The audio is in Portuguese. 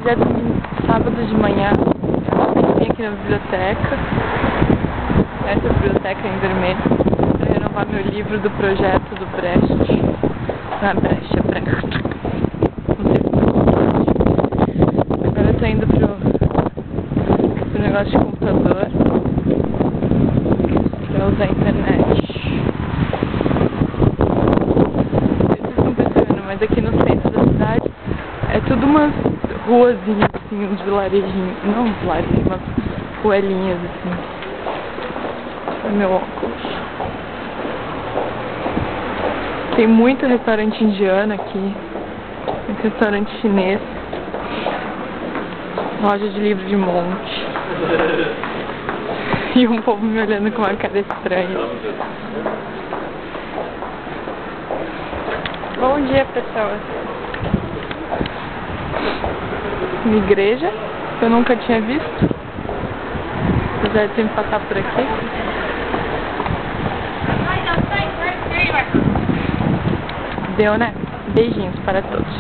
é sábado de manhã, eu vim aqui na biblioteca, essa biblioteca em vermelho, para renovar meu livro do projeto do Brecht. Não é Brecht, é Brecht. Não sei se agora eu tô indo pro negócio de computador para usar a internet. Mas aqui no centro da cidade é tudo umas ruazinhas assim, uns vilarejinhos, não uns vilarejinhos, umas ruelinhas assim. É meu óculos. Tem muito restaurante indiano aqui, muito restaurante chinês, loja de livro de monte. E um povo me olhando com uma cara estranha. Bom dia, pessoas. Uma igreja que eu nunca tinha visto, apesar de sempre passar por aqui. Deu, né? Beijinhos para todos.